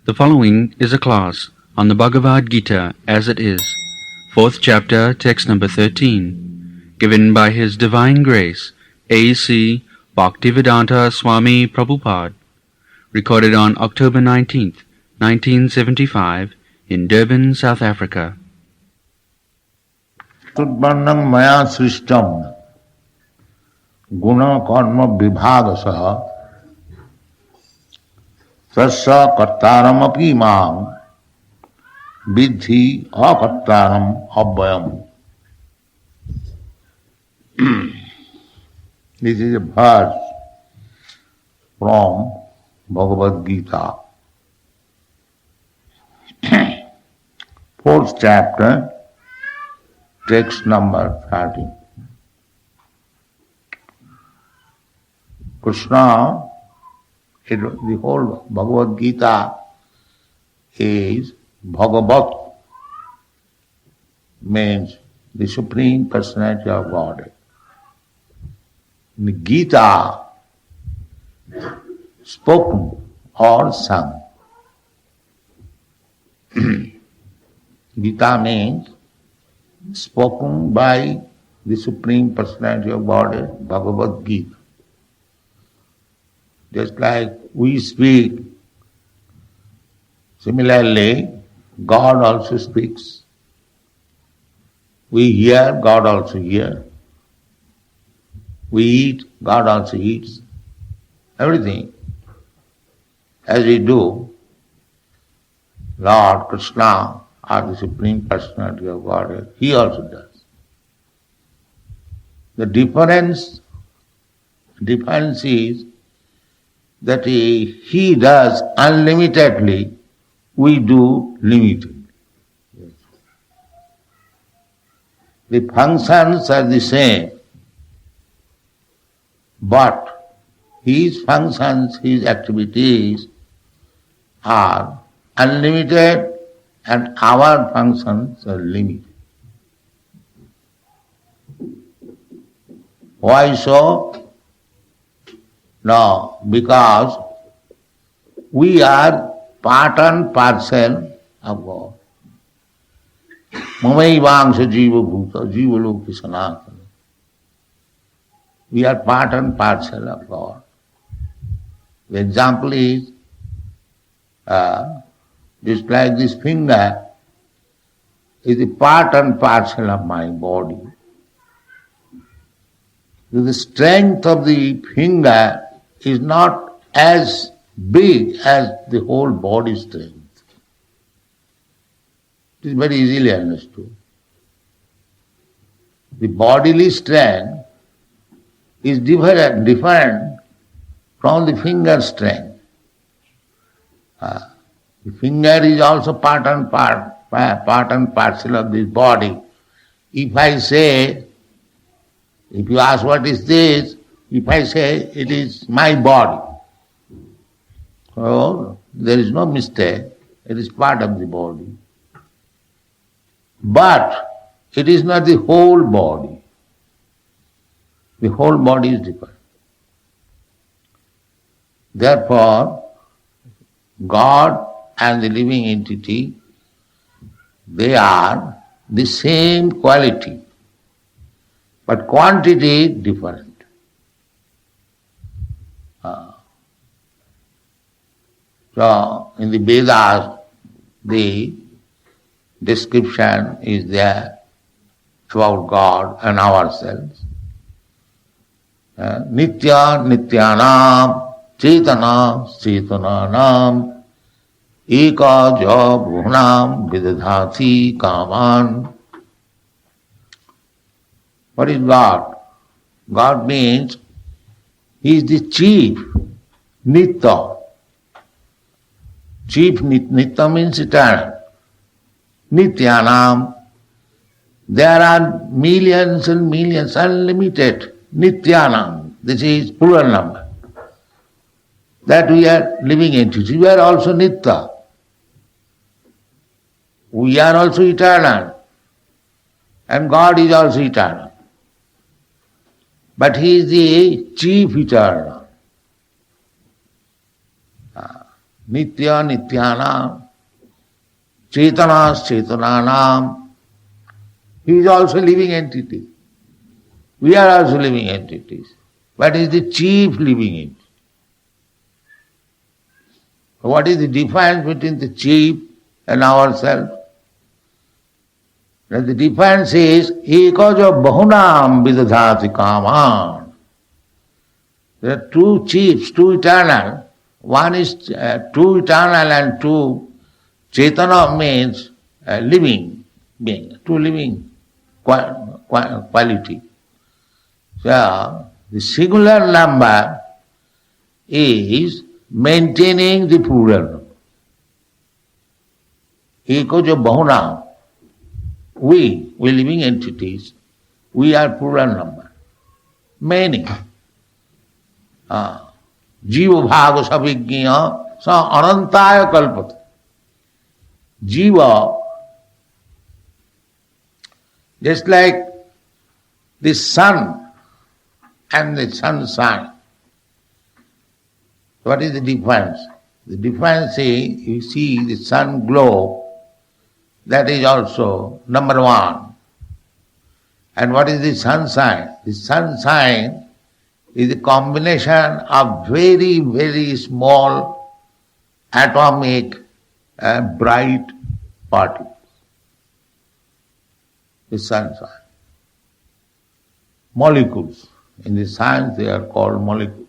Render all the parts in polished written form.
The following is a class on the Bhagavad Gita as it is, 4th chapter, text number 13, given by His Divine Grace, A.C. Bhaktivedanta Swami Prabhupada, recorded on October 19th, 1975, in Durban, South Africa. Tudvarnam maya srishtam guna karma vibhagasaha tasya kartaram api mam vidhi akartaram abhyam. This is a verse from Bhagavad Gita, 4th chapter, text number 13. Krishna, the whole Bhagavad Gita is Bhagavat, means the Supreme Personality of Godhead. The Gita, spoken or sung. Gita means spoken by the Supreme Personality of Godhead, Bhagavad Gita. Just like we speak, similarly, God also speaks. We hear, God also hears. We eat, God also eats. Everything, as we do, Lord Krishna, or the Supreme Personality of Godhead, He also does. The difference is that He does unlimitedly, we do limited. The functions are the same, but His functions, His activities are unlimited and our functions are limited. Why so? No, because we are part and parcel of God. Mamaivangsha jiva bhuta, jiva loki sanatana. We are part and parcel of God. The example is, just like this finger is a part and parcel of my body. The strength of the finger is not as big as the whole body strength. It is very easily understood. The bodily strength is different from the finger strength. The finger is also part and parcel of this body. If I say, if you ask what is this, if I say it is my body, so there is no mistake, it is part of the body. But it is not the whole body. The whole body is different. Therefore, God and the living entity, they are the same quality, but quantity different. So, in the Vedas, the description is there about God and ourselves. Nitya nityanam cetana cetananam eka ja bhunam vidadhati kaman. What is God? God means He is the chief nitya. Chief nitya means eternal. Nityanam, there are millions and millions, unlimited. Nityanam, this is plural number. That we are living entities. We are also nitya. We are also eternal. And God is also eternal. But He is the chief eternal. Nitya Nityanam, Chetanas Chetananam. He is also living entity. We are also living entities. What is the chief living entity? What is the difference between the chief and ourselves? The difference is ekaja bahunam vidadhati kaman. There are two chiefs, two eternal. One is two eternal and two chetana means living being, two living quality. So the singular number is maintaining the plural number. Ekaja bahunam. We living entities, we are plural number. Many. Jiva bhaga savijña sa anantaya kalpata. Jiva, just like the sun and the sunshine. What is the difference? The difference is, you see the sun glow, that is also number one. And what is the sunshine? The sunshine is a combination of very, very small atomic bright particles. The sunshine. Molecules. In the science they are called molecules.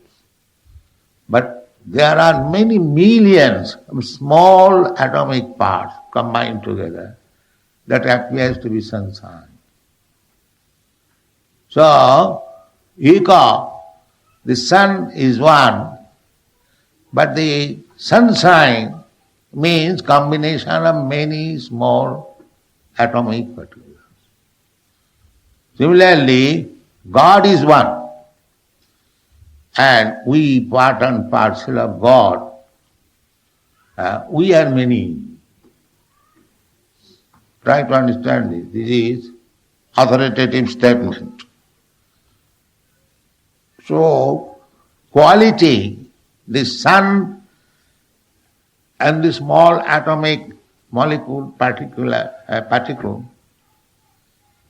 But there are many millions of small atomic parts combined together that appears to be sunshine. So, Eka, the sun is one, but the sunshine means combination of many small atomic particles. Similarly, God is one, and we part and parcel of God. We are many. Try to understand this. This is authoritative statement. So, quality, the sun and the small atomic molecule particle,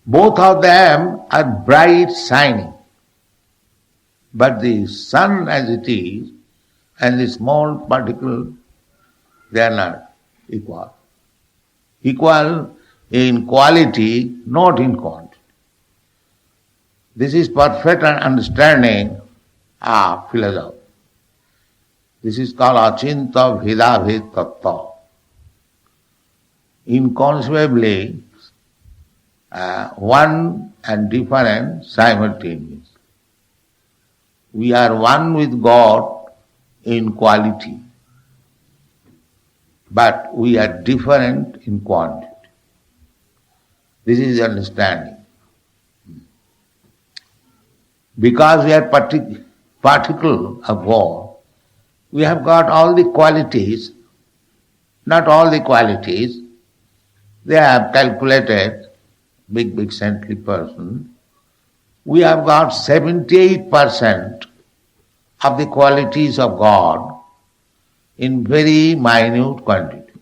both of them are bright, shining. But the sun as it is and the small particle, they are not equal. Equal in quality, not in quantity. This is perfect understanding of philosophy. This is called achinta bhedabhed tattva. Inconceivably, one and different simultaneously. We are one with God in quality, but we are different in quantity. This is the understanding. Because we are particle of God, we have got all the qualities, not all the qualities. They have calculated, big saintly person, we have got 78% of the qualities of God in very minute quantity.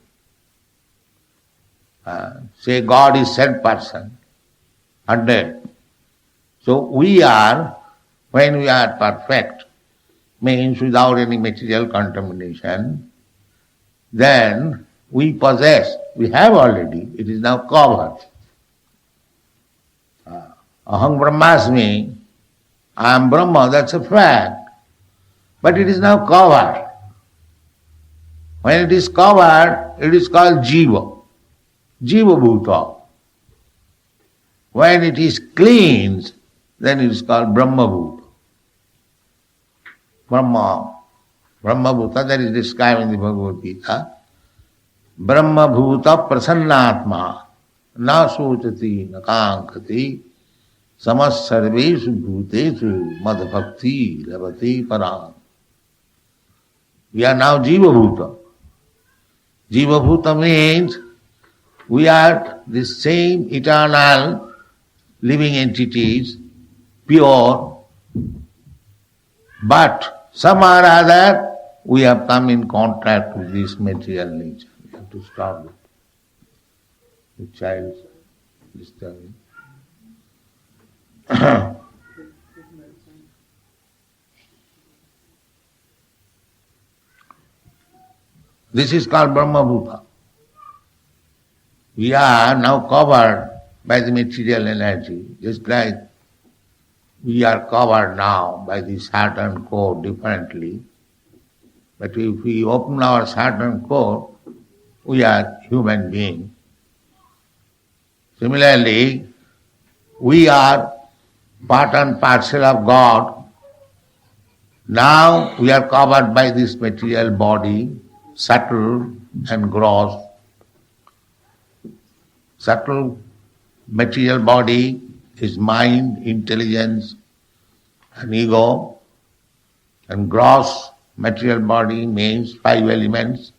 Say God is 10%, 100. So we are, when we are perfect, means without any material contamination, then we possess, we have already, it is now covered. Aham Brahmasmi, I am Brahma, that's a fact. But it is now covered. When it is covered, it is called Jiva. Jiva Bhuta. When it is cleansed, then it is called Brahma Bhuta. Brahma Bhuta, that is described in the Bhagavad Gita. Brahma Bhuta Prasannatma na sochati na kankati samas sarveshu bhutesu madbhakti lavati param. We are now Jiva Bhuta. Jiva Bhuta means we are the same eternal living entities, pure, but some or other we have come in contact with this material nature. We have to stop it. The child's disturbing. This is called Brahma Bhuta. We are now covered by the material energy, just like we are covered now by the Saturn core differently. But if we open our Saturn core, we are human beings. Similarly, we are part and parcel of God. Now we are covered by this material body, subtle and gross. Subtle material body is mind, intelligence and ego, and gross material body means five elements: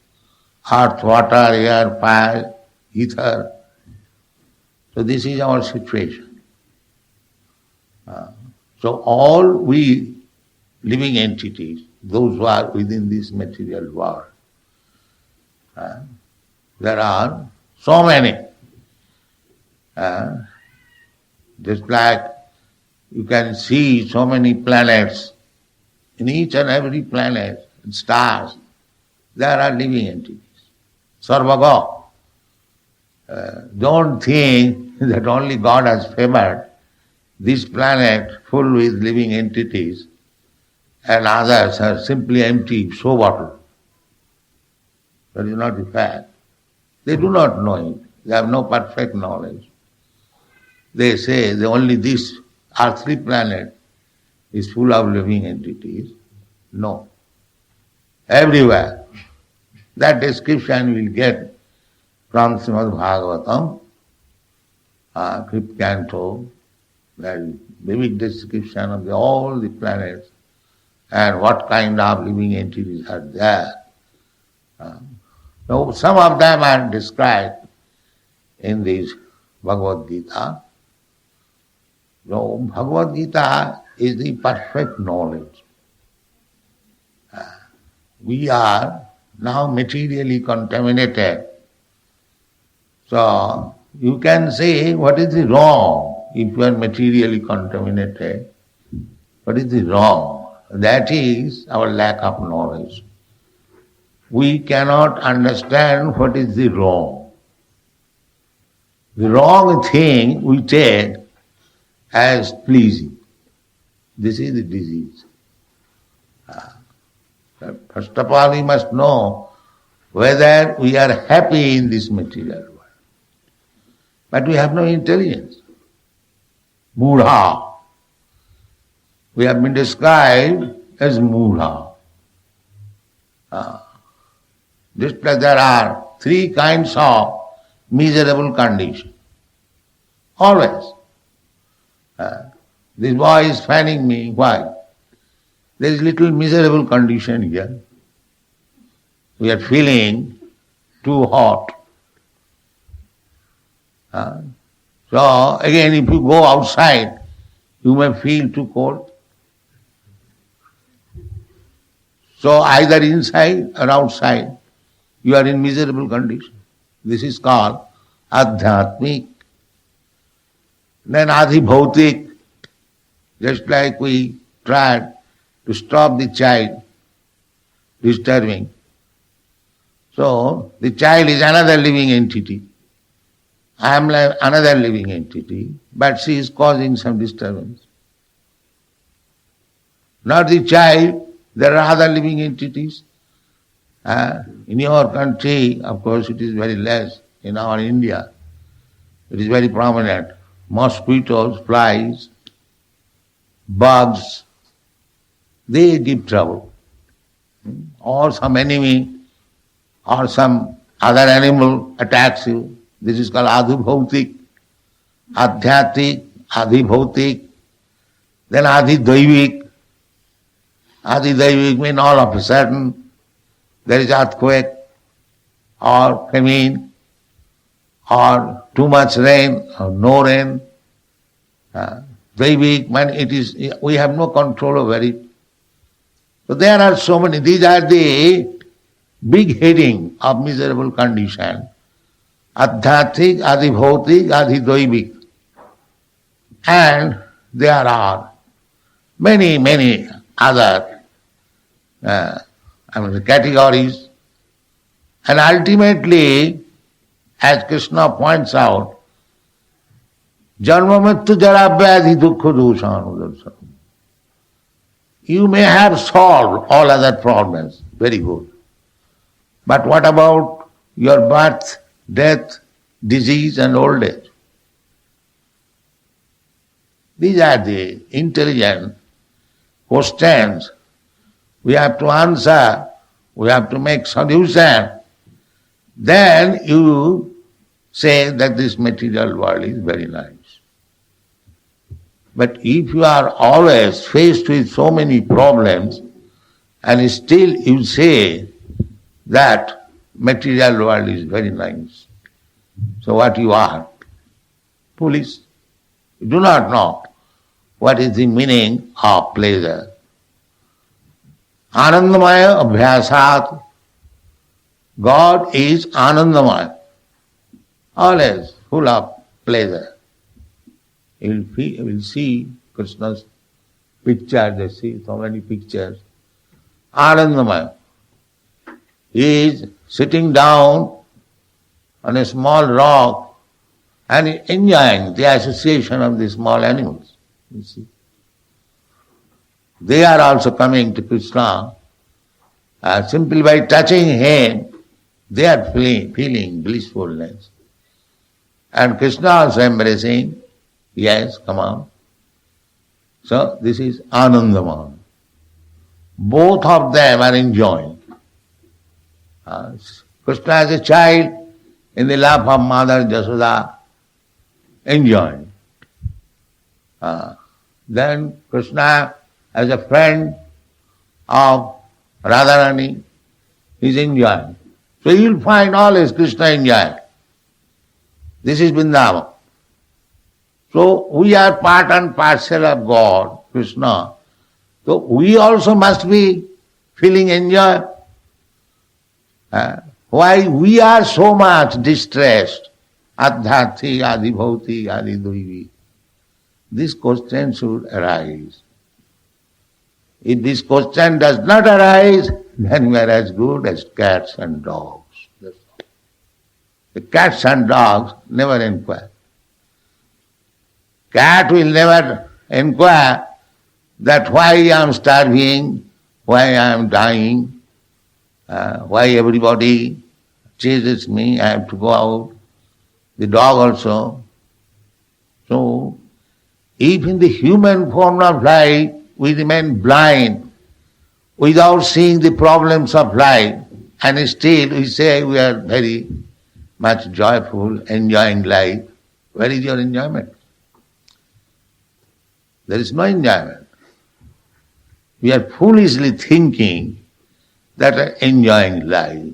earth, water, air, fire, ether. So this is our situation. So all we living entities, those who are within this material world, there are so many. Just like you can see so many planets, in each and every planet, and stars, there are living entities. Sarvaga. Don't think that only God has favored this planet full with living entities and others are simply empty, so bottle. That is not the fact. They do not know it. They have no perfect knowledge. They say that only this earthly planet is full of living entities. No. Everywhere. That description we will get from Srimad Bhagavatam, 5th canto, that vivid description of all the planets and what kind of living entities are there. So some of them are described in this Bhagavad Gita. So Bhagavad Gita is the perfect knowledge. We are now materially contaminated. So you can say, what is the wrong if you are materially contaminated? What is the wrong? That is our lack of knowledge. We cannot understand what is the wrong. The wrong thing we take as pleasing. This is the disease. First of all, we must know whether we are happy in this material world. But we have no intelligence. Mudha. We have been described as Mudha. Just like there are three kinds of miserable condition. Always. This boy is fanning me. Why? There is little miserable condition here. We are feeling too hot. So again, if you go outside, you may feel too cold. So either inside or outside, you are in miserable condition. This is called adhyatmik. Then adhibhautik, just like we tried to stop the child disturbing. So the child is another living entity. I am like another living entity, but she is causing some disturbance. Not the child, there are other living entities. In your country, of course, it is very less. In our India, it is very prominent. Mosquitoes, flies, bugs, they give trouble. Or some enemy or some other animal attacks you. This is called adhibhautik, adhyatik, adhibhautik, then adhidaivik. Adhidaivik means all of a sudden there is earthquake or famine or too much rain or no rain. Daivik means it is, we have no control over it. So there are so many, these are the big heading of miserable condition. Adhyatik, adhibhautik, adhidoivik. And there are many other categories. And ultimately, as Krishna points out, Janma Mrityu Jara Vyadhi Dukkha Doshanudarsana. You may have solved all other problems, very good. But what about your birth, death, disease and old age? These are the intelligent questions we have to answer, we have to make solution. Then you say that this material world is very nice. But if you are always faced with so many problems and still you say that material world is very nice, so what you are? Foolish. You do not know what is the meaning of pleasure. Anandamaya abhyasat. God is Anandamaya, always full of pleasure. You will see Krishna's picture, they see so many pictures. Anandamaya. He is sitting down on a small rock and enjoying the association of the small animals. You see. They are also coming to Krishna. Simply by touching him, they are feeling blissfulness. And Krishna also embracing, yes, come on. So this is Anandamaya. Both of them are enjoying. Krishna as a child in the lap of Mother Jasoda, enjoying. Then Krishna as a friend of Radharani is enjoying. So you will find always Krishna enjoying. This is Vrindavan. So we are part and parcel of God, Krishna. So we also must be feeling enjoy. Why we are so much distressed? Adhyati, adhibhauti, adhidoivi. This question should arise. If this question does not arise, then we are as good as cats and dogs. That's all. The cats and dogs never inquire. Cat will never inquire that why I am starving, why I am dying, why everybody chases me, I have to go out. The dog also. So, if in the human form of life we remain blind without seeing the problems of life, and still we say we are very much joyful, enjoying life, where is your enjoyment? There is no enjoyment. We are foolishly thinking that we are enjoying life.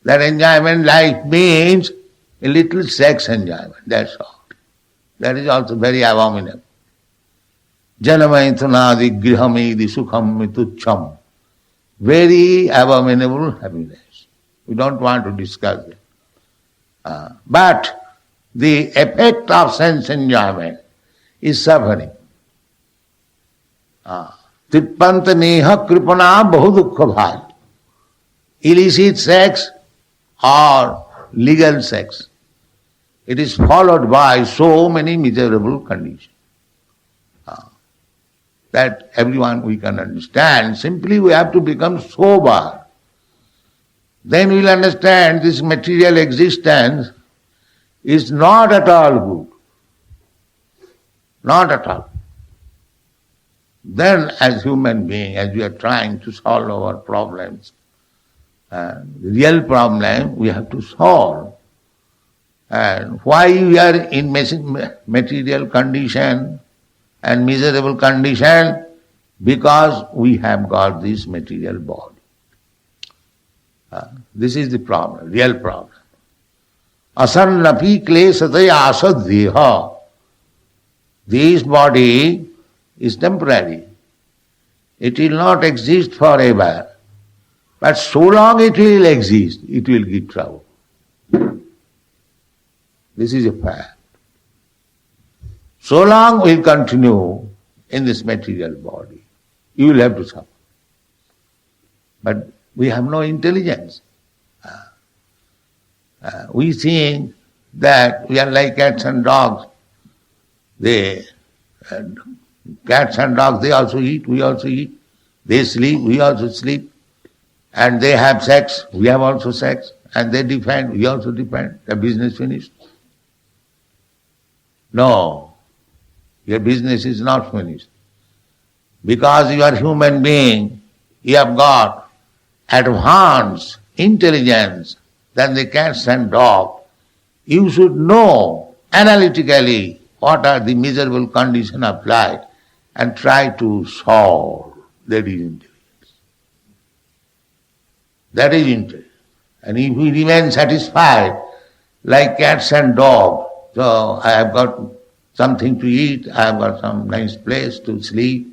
That enjoyment life means a little sex enjoyment, that's all. That is also very abominable. Janamaithanadi grihamedi sukham mitucham. Very abominable happiness. We don't want to discuss it. But the effect of sense enjoyment is suffering. Tripanta neha kripana bahudukha bhaj. Illicit sex or legal sex. It is followed by so many miserable conditions. That everyone we can understand. Simply we have to become sober. Then we will understand this material existence is not at all good. Not at all. Then as human being, as we are trying to solve our problems, the real problem we have to solve. And why we are in material condition and miserable condition? Because we have got this material body. This is the problem, real problem. Asannapi klesataya asaddeha. This body is temporary. It will not exist forever. But so long it will exist, it will give trouble. This is a fact. So long we will continue in this material body, you will have to suffer. But we have no intelligence. We think that we are like cats and dogs. Cats and dogs, they also eat, we also eat. They sleep, we also sleep. And they have sex, we have also sex. And they defend, we also defend. The business finished. No, your business is not finished. Because you are human being, you have got advanced intelligence than the cats and dogs. You should know analytically what are the miserable conditions of life and try to solve. That is intelligence. That is intelligence. And if we remain satisfied like cats and dogs, so I have got something to eat, I have got some nice place to sleep,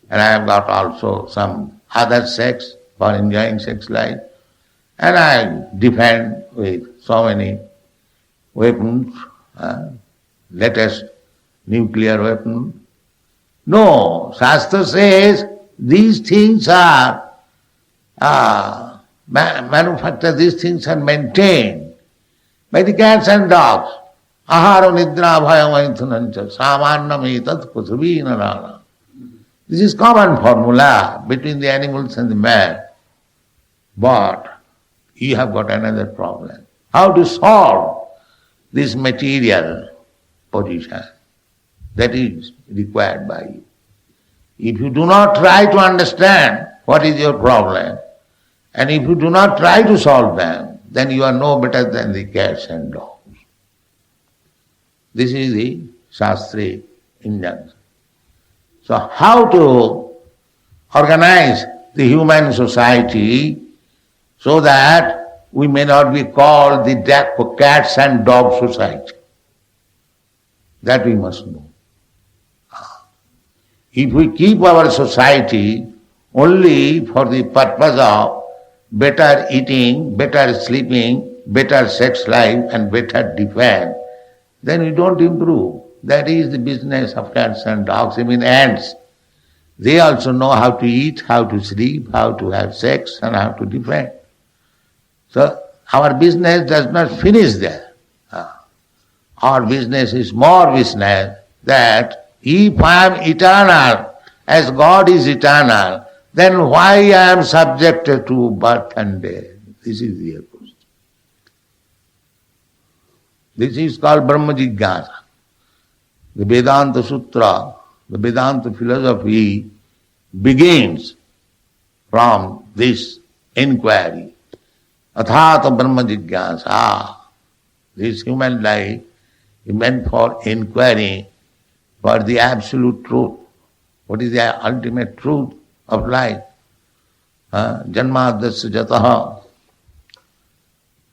and I have got also some other sex for enjoying sex life, and I defend with so many weapons, latest nuclear weapon. No, Shastra says these things are manufactured, these things are maintained by the cats and dogs. Aharo nidra bhayamaithunancha samannam etat prithvina rana. This is common formula between the animals and the man. But you have got another problem. How to solve this material position that is required by you. If you do not try to understand what is your problem, and if you do not try to solve them, then you are no better than the cats and dogs. This is the Shastric injunction. So how to organize the human society so that we may not be called the cats and dog society? That we must know. If we keep our society only for the purpose of better eating, better sleeping, better sex life and better defense, then we don't improve. That is the business of cats and dogs, even ants. They also know how to eat, how to sleep, how to have sex and how to defend. So our business does not finish there. Our business is more business that if I am eternal, as God is eternal, then why I am subjected to birth and death? This is the question. This is called Brahma Jigyasa. The Vedanta Sutra, the Vedanta philosophy begins from this inquiry. Athata Brahma Jigyasa. This human life is meant for inquiry for the absolute truth. What is the ultimate truth of life? Janmadasya jataha.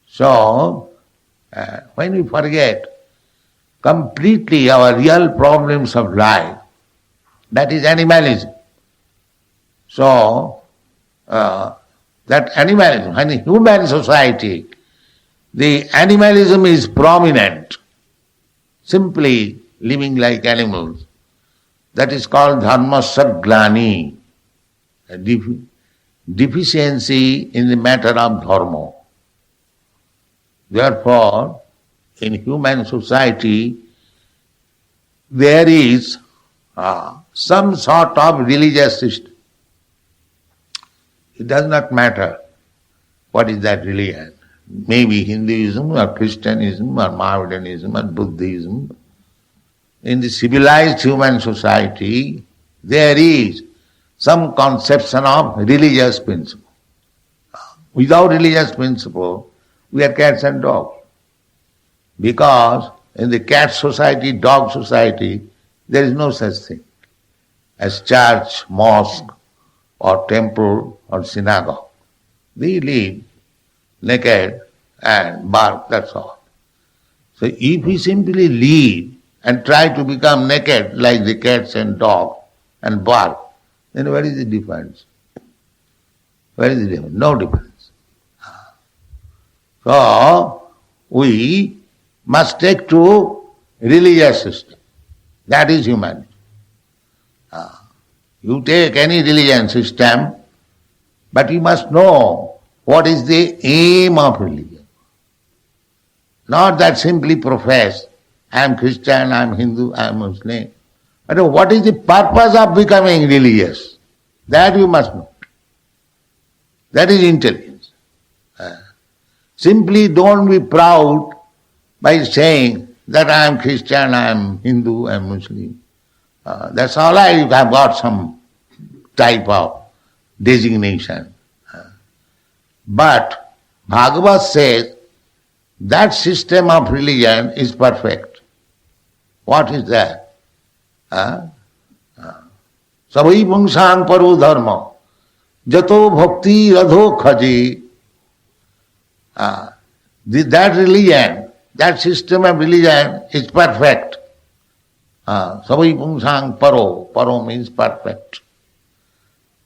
So, when we forget completely our real problems of life, that is animalism. So, that animalism, in human society, the animalism is prominent, simply living like animals. That is called dharma saglani, a deficiency in the matter of dharma. Therefore, in human society, there is some sort of religious system. It does not matter what is that religion. Maybe Hinduism or Christianism or Mohammedanism or Buddhism. In the civilized human society, there is some conception of religious principle. Without religious principle, we are cats and dogs. Because in the cat society, dog society, there is no such thing as church, mosque, or temple, or synagogue. We live naked and bark, that's all. So if we simply live and try to become naked like the cats and dogs and bark, then where is the difference? Where is the difference? No difference. So, we must take to religious system. That is humanity. You take any religion system, but you must know what is the aim of religion. Not that simply profess, I am Christian, I am Hindu, I am Muslim. But what is the purpose of becoming religious? That you must know. That is intelligence. Simply don't be proud by saying that I am Christian, I am Hindu, I am Muslim. That's all right, you have got some type of designation. But Bhagavad says that system of religion is perfect. What is that? Savai pungsang paro dharma jato bhakti radho khaji. That religion, that system of religion is perfect. Savai pungsang paro. Paro means perfect,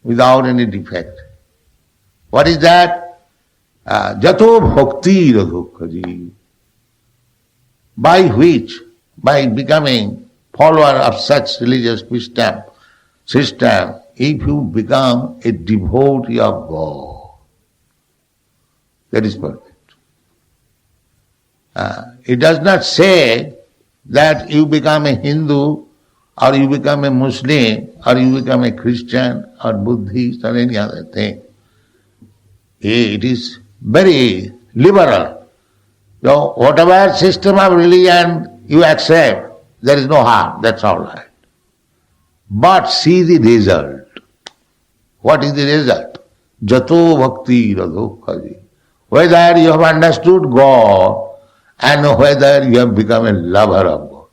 without any defect. What is that? Jato bhakti radho khaji. By which, by becoming follower of such religious system, if you become a devotee of God, that is perfect. It does not say that you become a Hindu, or you become a Muslim, or you become a Christian, or Buddhist, or any other thing. It is very liberal. So whatever system of religion you accept, there is no harm, that's all right. But see the result. What is the result? Jato bhakti radho khaji. Whether you have understood God and whether you have become a lover of God,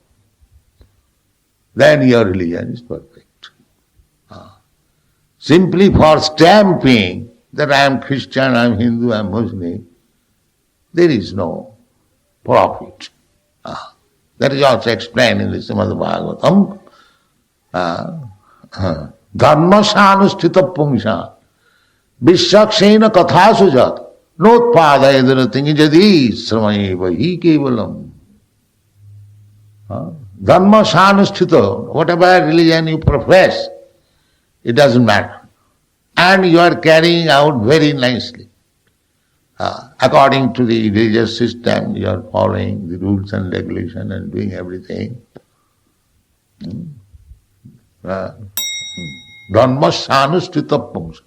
then your religion is perfect. Simply for stamping that I am Christian, I am Hindu, I am Muslim, there is no profit. That is also explained in the Srimad Bhagavatam. Dharma sanusthita pungsha vishakshena kathasu jat notpadayadana tingjadi sramayeva hi kevalam. Dharma sanusthita, whatever religion you profess, it doesn't matter. And you are carrying out very nicely. According to the religious system, you are following the rules and regulations and doing everything. Dharma sanusthita pungsha.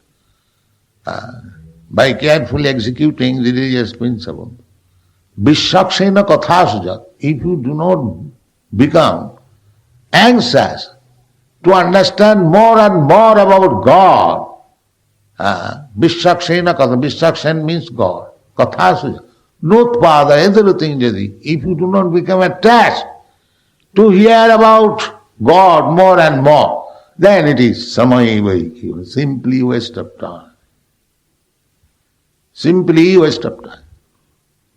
By carefully executing the religious principle, vishakshena kathasujat, if you do not become anxious to understand more and more about God, vishakshena katha, vishakshen means God, kathasujat, notpada edarutinjadi, if you do not become attached to hear about God more and more, then it is samayeva, simply waste of time. Simply waste of time.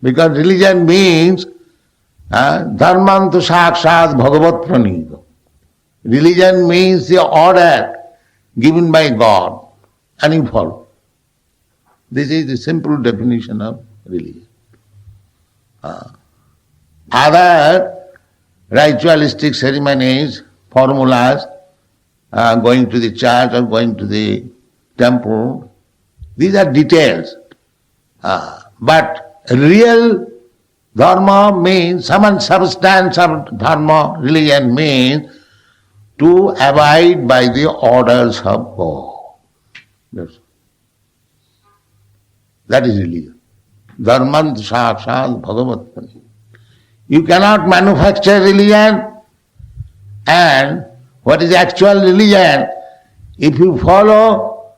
Because religion means dharmantu sakshat bhagavat pranita. Religion means the order given by God and you follow. This is the simple definition of religion. Other ritualistic ceremonies, formulas, going to the church or going to the temple, these are details. But real dharma means, some substance of dharma, religion means to abide by the orders of God. Yes. That is religion. Dharmant sakshat bhagavat. You cannot manufacture religion, and what is actual religion, if you follow,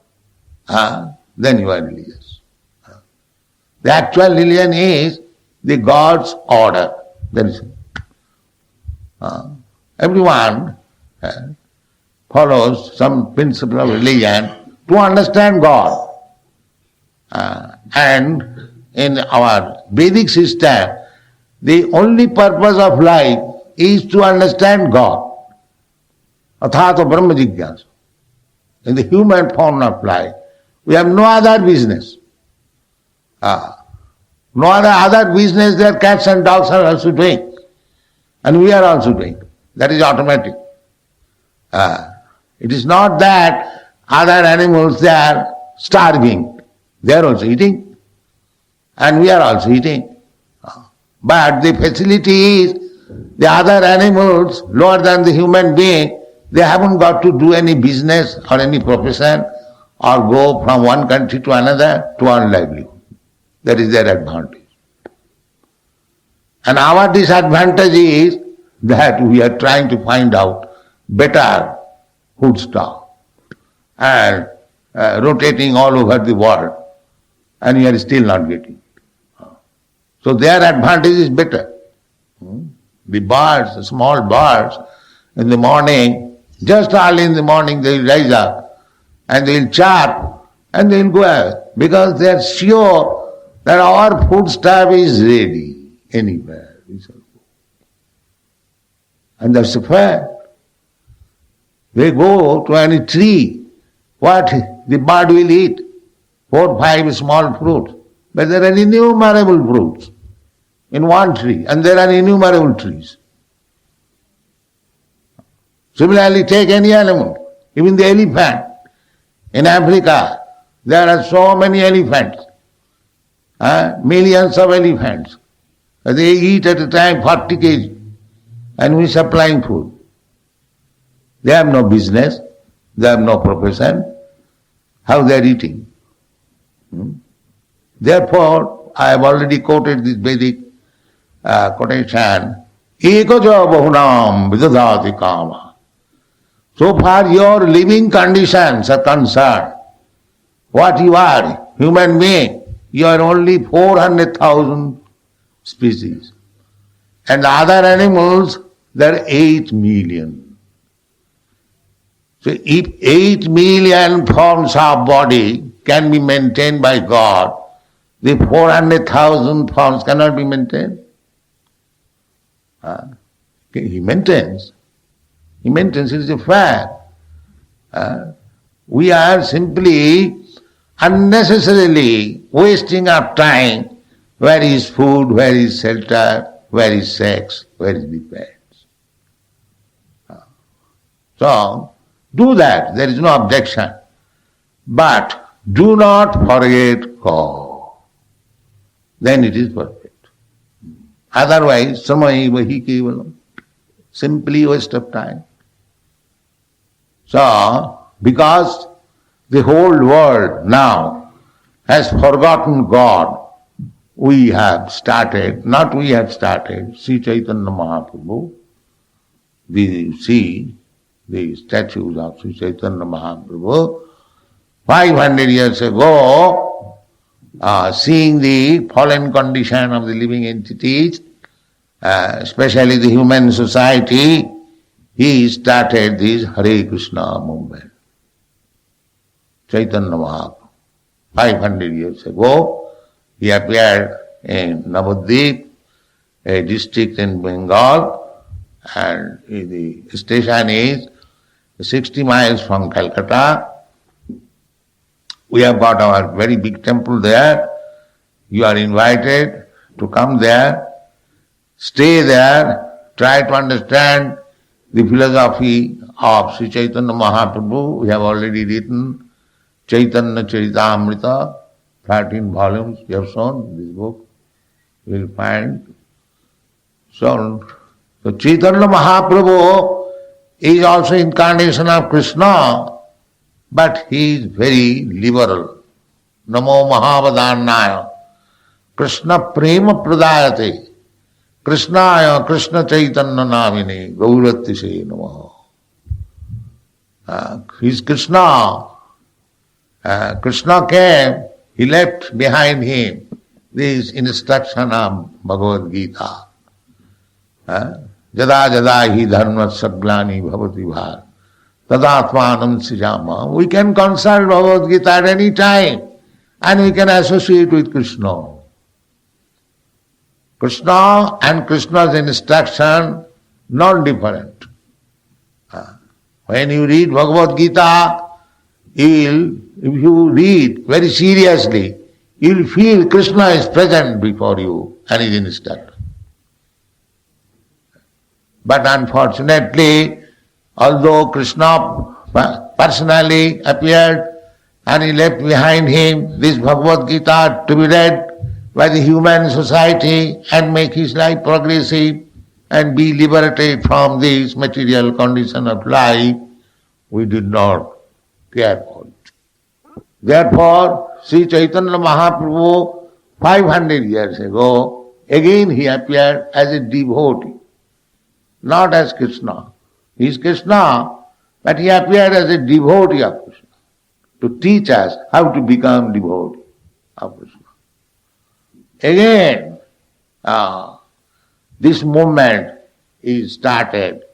then you are religious. The actual religion is the God's order. That is, everyone follows some principle of religion to understand God. And in our Vedic system, the only purpose of life is to understand God. Athato Brahma Jigyasa. in the human form of life. We have no other business. No other business that cats and dogs are also doing. And we are also doing. That is automatic. It is not that other animals, they are starving. They are also eating. And we are also eating. But the facility is, the other animals, lower than the human being, they haven't got to do any business or any profession or go from one country to another to earn livelihood. That is their advantage. And our disadvantage is that we are trying to find out better food stuff and rotating all over the world, and we are still not getting. So their advantage is better. The birds, the small birds, in the morning, just early in the morning they will rise up and they will chirp and they will go out because they are sure that our food stuff is ready anywhere. We shall go. And that's a fact. They go to any tree, what the bird will eat? 4, 5 small fruits. But there are innumerable fruits in one tree, and there are innumerable trees. Similarly, take any animal, even the elephant. In Africa, there are so many elephants, millions of elephants. They eat at a time 40 kg, and we are supplying food. They have no business, they have no profession. How they are eating? Therefore, I have already quoted this Vedic quotation, Ekaja bahunam vidadati kama. So far your living conditions are concerned, what you are, human being, you are only 400,000 species. And the other animals, there are 8 million. So if 8 million forms of body can be maintained by God, the 400,000 forms cannot be maintained. He maintains. He maintains, it is a fact. We are simply unnecessarily wasting our time. Where is food, where is shelter, where is sex, where is the pets? So, do that, there is no objection. But do not forget God. Then it is perfect. Otherwise, samaya vahi kevalam. Simply waste of time. So, because the whole world now has forgotten God, we have started, Sri Chaitanya Mahaprabhu, we see the statues of Sri Chaitanya Mahaprabhu 500 years ago, seeing the fallen condition of the living entities, especially the human society, he started this Hare Krishna movement. Chaitanya Mahaprabhu. 500 years ago, he appeared in Navadvip, a district in Bengal, and the station is 60 miles from Calcutta. We have got our very big temple there. You are invited to come there, stay there, try to understand the philosophy of Sri Chaitanya Mahaprabhu. We have already written Chaitanya Charitamrita, 13 volumes we have shown, this book you will find. So Chaitanya Mahaprabhu is also incarnation of Krishna, but he is very liberal. Namo Mahavadannaya Krishna Prema Pradayate Krishnaya Krishna Chaitanya Namine Gauratishe Namaha. He is Krishna. Krishna came, he left behind him this instruction of Bhagavad Gita. Jada jada hi dharma saglani bhavati bhar tadatmanam sijama. We can consult Bhagavad Gita at any time and we can associate with Krishna. Krishna and Krishna's instruction not different. When you read Bhagavad Gita, if you read very seriously, you'll feel Krishna is present before you and is instructor. But unfortunately, although Krishna personally appeared and he left behind him this Bhagavad Gita to be read by the human society and make his life progressive and be liberated from this material condition of life, we did not care for it. Therefore, Sri Chaitanya Mahaprabhu, 500 years ago, again he appeared as a devotee, not as Krishna. He is Krishna, but he appeared as a devotee of Krishna, to teach us how to become devotee of Krishna. Again, this movement is started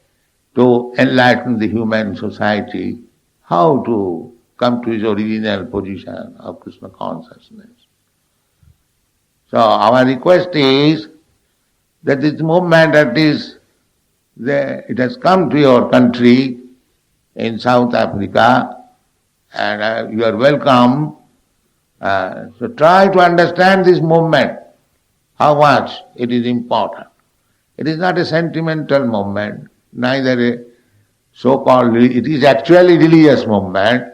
to enlighten the human society how to come to his original position of Krishna consciousness. So our request is that this movement, it has come to your country in South Africa, and you are welcome. So try to understand this movement, how much it is important. It is not a sentimental movement, neither a so-called, it is actually religious movement,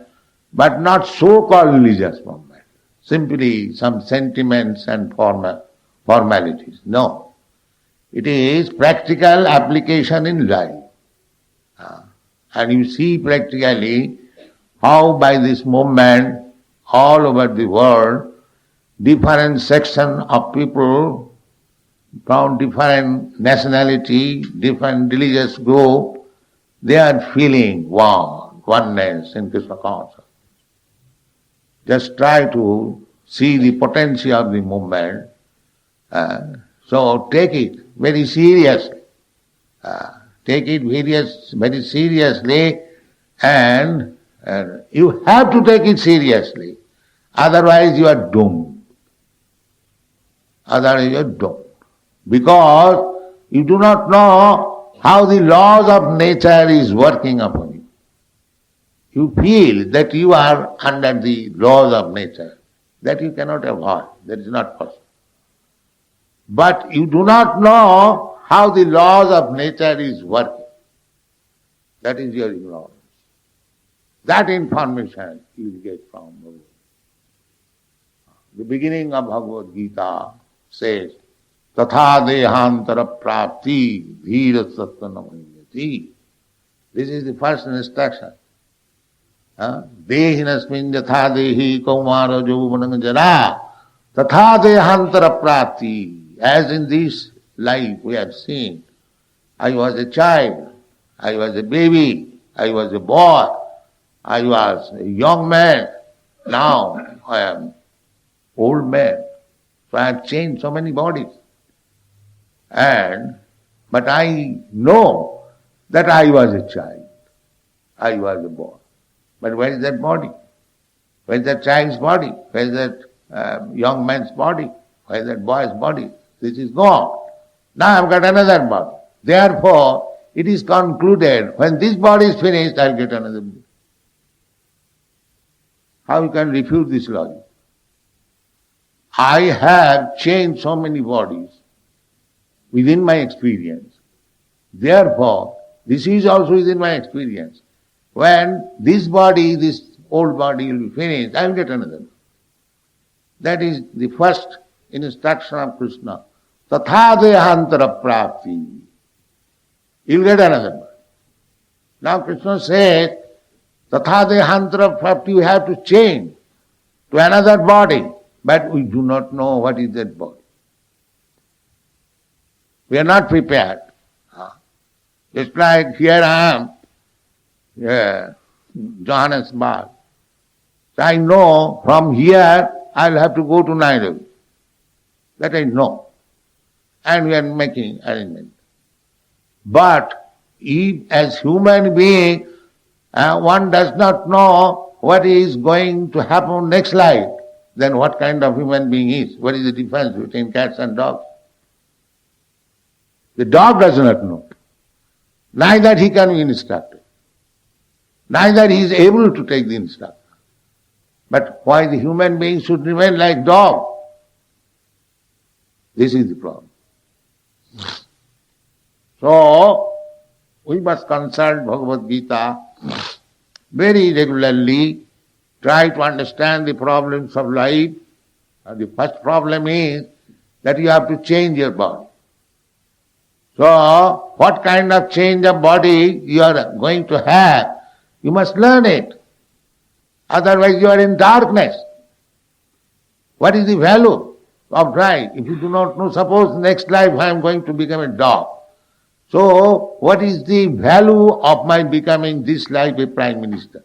but not so-called religious movement. Simply some sentiments and formalities. No. It is practical application in life. And you see practically how by this movement all over the world, different section of people from different nationality, different religious group, they are feeling oneness in Krishna consciousness. Just try to see the potency of the movement. So take it very seriously. Take it very seriously, and you have to take it seriously. Otherwise you are doomed. Otherwise you are doomed. Because you do not know how the laws of nature is working upon you. You feel that you are under the laws of nature, that you cannot avoid, that is not possible. But you do not know how the laws of nature is working. That is your ignorance. That information you will get from Bhagavad. The beginning of Bhagavad Gita says, Tatha dehantara prapti dhira sattvanamanyati. This is the first instruction. Dehinasmin yatha dehi kaumara jauvanam jara tatha dehantara prapti. As in this life we have seen, I was a child, I was a baby, I was a boy, I was a young man, now I am old man. So I have changed so many bodies. But I know that I was a child, I was a boy. But where is that body? Where is that child's body? Where is that young man's body? Where is that boy's body? This is gone. Now I've got another body. Therefore, it is concluded, when this body is finished, I'll get another body. How you can refute this logic? I have changed so many bodies within my experience. Therefore, this is also within my experience. When this body, this old body will be finished, I will get another. That is the first instruction of Krishna. Tatha dehantara prapti. You will get another body. Now Krishna says, Tatha dehantara prapti, you have to change to another body. But we do not know what is that body. We are not prepared. Just like here I am, Johannesburg. So I know from here I will have to go to Nairobi. That I know. And we are making arrangement. But if as human being, one does not know what is going to happen next life, then what kind of human being is? What is the difference between cats and dogs? The dog does not know. Neither he can be instructed. Neither he is able to take the instruction. But why the human being should remain like dog? This is the problem. So, we must consult Bhagavad Gita very regularly, try to understand the problems of life. And the first problem is that you have to change your body. So, what kind of change of body you are going to have, you must learn it. Otherwise you are in darkness. What is the value of life if you do not know? Suppose next life I am going to become a dog. So, what is the value of my becoming this life a prime minister?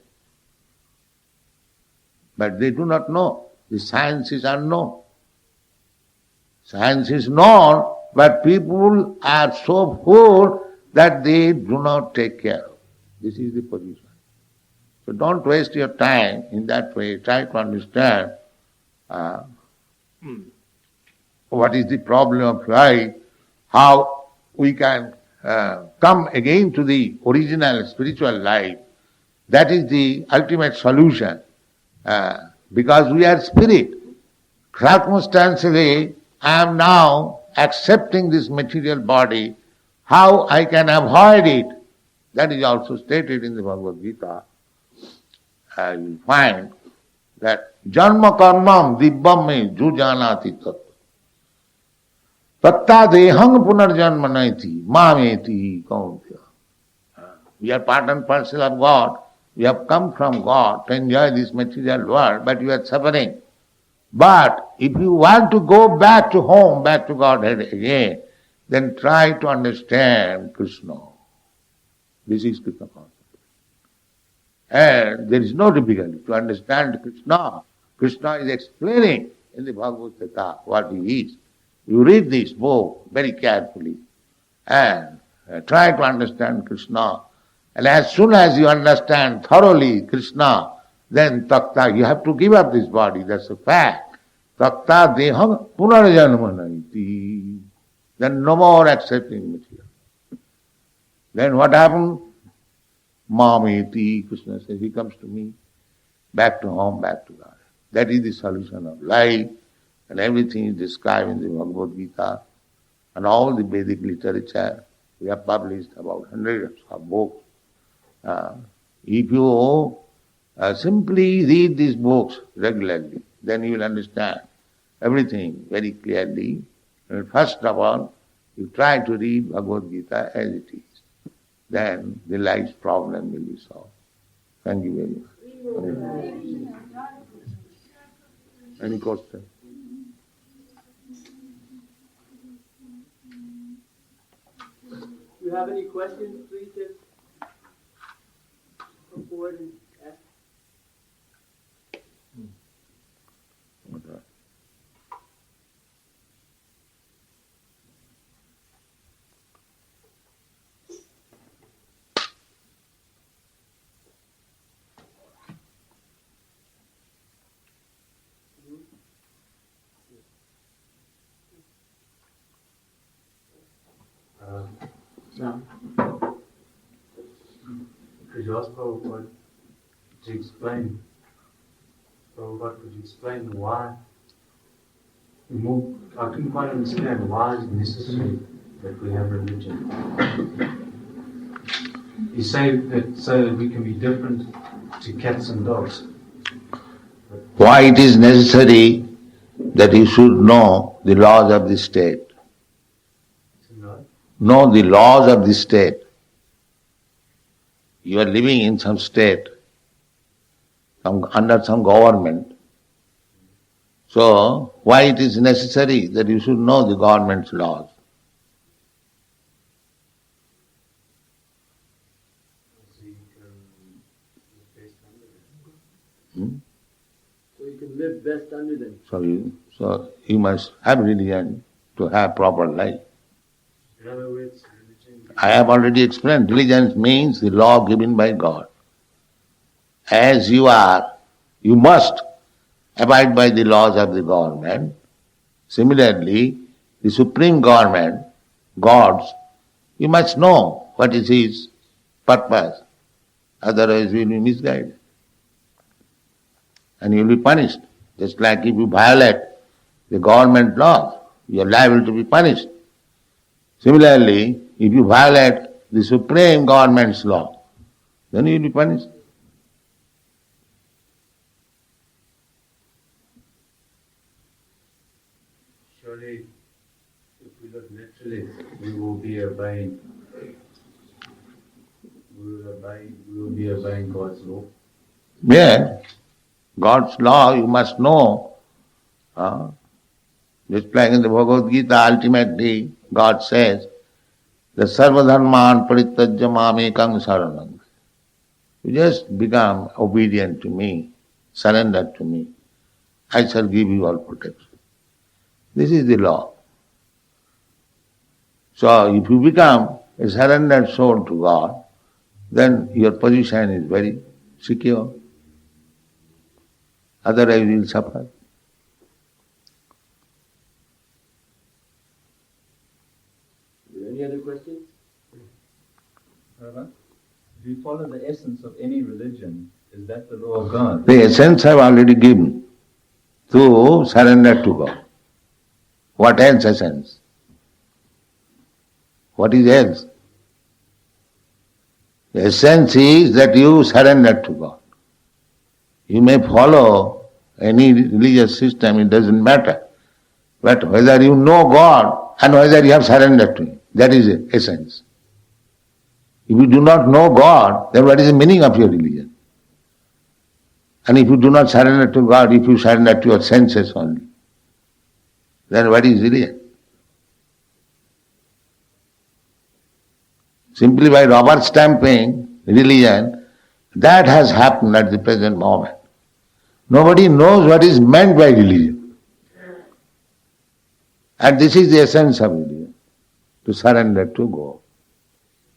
But they do not know. The science is unknown. Science is known, but people are so poor that they do not take care of. This is the position. So don't waste your time in that way. Try to understand what is the problem of life, how we can come again to the original spiritual life. That is the ultimate solution. Because we are spirit. Circumstantially, I am now accepting this material body. How I can avoid it? That is also stated in the Bhagavad Gita. You will find that janma karmam dibbam me jujanati tat. Tatta dehang punarjanma naiti mameti kauntya. We are part and parcel of God. We have come from God to enjoy this material world, but you are suffering. But if you want to go back to home, back to Godhead again, then try to understand Krishna. This is Krishna concept. And there is no difficulty to understand Krishna. Krishna is explaining in the Bhagavad Gita what he is. You read this book very carefully and try to understand Krishna. And as soon as you understand thoroughly Krishna, then takta, you have to give up this body, that's a fact. Takta deham punarjanmanaiti. Then no more accepting material. Then what happened? Mameti, Krishna says, he comes to me, back to home, back to God. That is the solution of life, and everything is described in the Bhagavad Gita, and all the Vedic literature. We have published about hundreds of books. If you simply read these books regularly, then you will understand everything very clearly. And first of all, you try to read Bhagavad Gita as it is. Then the life's problem will be solved. Thank you very much. Any question? If you have any questions, please just come forward and ask. Okay. Now, could you ask Prabhupada to explain, could you explain why I couldn't quite understand why it's necessary that we have religion. You say that so that we can be different to cats and dogs. Why it is necessary that you should know the laws of the state. Know the laws of the state. You are living in some state, under some government. So, why it is necessary that you should know the government's laws? So you can live best under them. So you must have religion to have proper life. In other words, religion. I have already explained, religion means the law given by God. As you are, you must abide by the laws of the government. Similarly, the supreme government, God's, you must know what is his purpose. Otherwise you will be misguided. and you will be punished. Just like if you violate the government laws, you are liable to be punished. Similarly, if you violate the supreme government's law, then you will be punished. Surely, if we look naturally, we will be obeying. We will be obeying God's law. Yeah, God's law you must know. Just like in the Bhagavad Gita, ultimately God says, the sarvadharman parityajya mamekam saranam. You just become obedient to me, surrender to me. I shall give you all protection. This is the law. So if you become a surrendered soul to God, then your position is very secure. Otherwise you will suffer. Any other questions? If you follow the essence of any religion, is that the law of God? The essence I have already given, to surrender to God. What else essence? What is else? The essence is that you surrender to God. You may follow any religious system, it doesn't matter. But whether you know God and whether you have surrendered to Him, that is the essence. If you do not know God, then what is the meaning of your religion? And if you do not surrender to God, if you surrender to your senses only, then what is religion? Simply by rubber stamping religion, that has happened at the present moment. Nobody knows what is meant by religion. And this is the essence of religion, to surrender to God.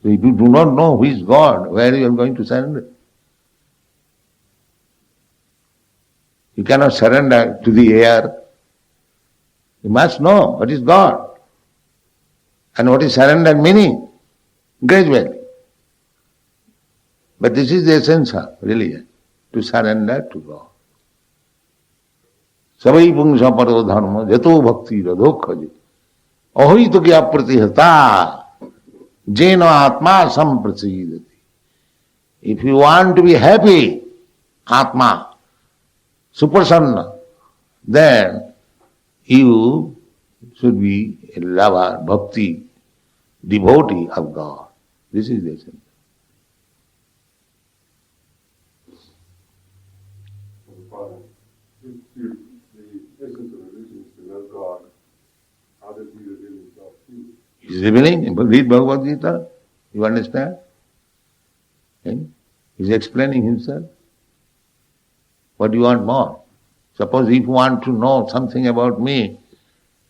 So if you do not know who is God, where you are going to surrender? You cannot surrender to the air. You must know what is God and what is surrender meaning, gradually. But this is the essence of religion, to surrender to God. Savai pungsa paro dharma jato bhakti radhokhaji ahito kya pratihata jena atma samprasidati. If you want to be happy, atma, suprasanna, then you should be a lover, bhakti, devotee of God. This is the essence. Father, the essence of religion is to know God. How does He reveal Himself to you? He is revealing, read Bhagavad Gita, you understand? He is explaining Himself. What do you want more? Suppose if you want to know something about me,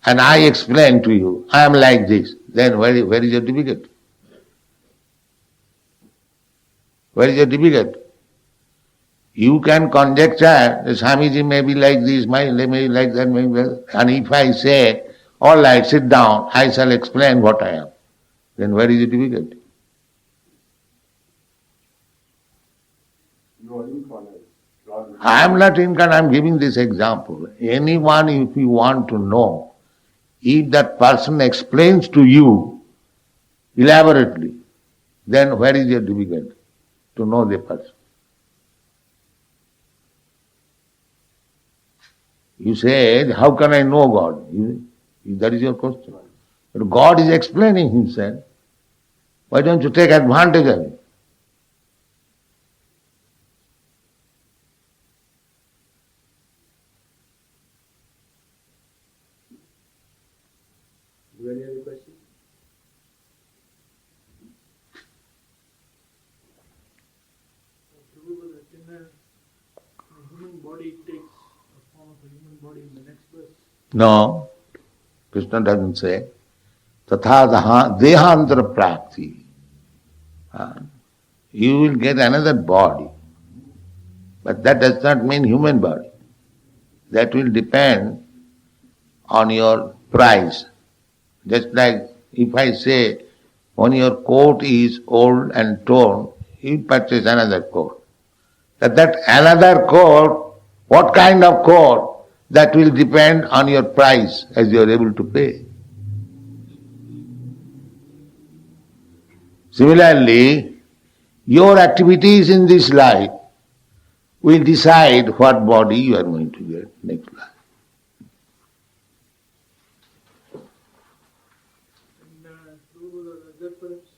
and I explain to you, I am like this, then where is your difficulty? Where is your difficulty? You can conjecture that Swamiji may be like this, may be like that, may be like that. And if I say, all right, sit down, I shall explain what I am, then where is the difficulty? You are incarnate. God is I am not incarnate, I am giving this example. Anyone, if you want to know, if that person explains to you elaborately, then where is your difficulty to know the person? You say, how can I know God? That is your question. But God is explaining Himself. Why don't you take advantage of it? Do you have any other questions? Prabhupada, can a human body takes a form of a human body in the next verse? No, Krishna doesn't say. Tatha dehantara prapti. You will get another body. But that does not mean human body. That will depend on your price. Just like if I say, when your coat is old and torn, you purchase another coat. That another coat What kind of court? That will depend on your price as you are able to pay. Similarly, your activities in this life will decide what body you are going to get next life. And does that perhaps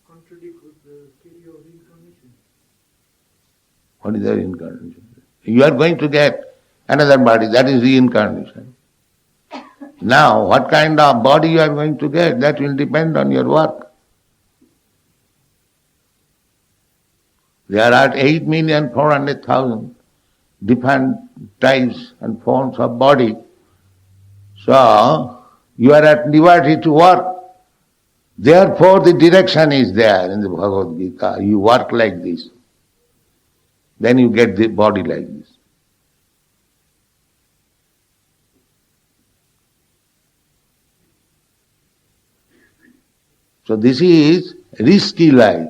contradict with the theory of reincarnation? What is the reincarnation? You are going to get another body, that is reincarnation. Now, what kind of body you are going to get, that will depend on your work. There are 8,400,000 different types and forms of body. So, you are at liberty to work. Therefore, the direction is there in the Bhagavad Gita. You work like this. Then you get the body like this. So this is risky life.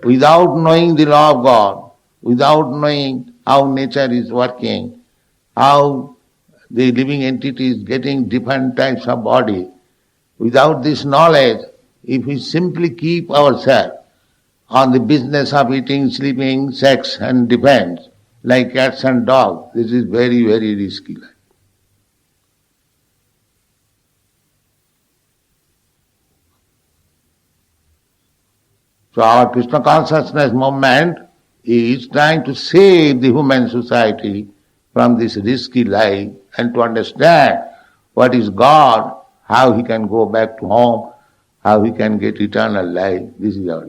Without knowing the law of God, without knowing how nature is working, how the living entity is getting different types of body, without this knowledge, if we simply keep ourselves on the business of eating, sleeping, sex and defense, like cats and dogs, this is very, very risky life. So our Krishna consciousness movement is trying to save the human society from this risky life and to understand what is God, how he can go back to home, how he can get eternal life. This is our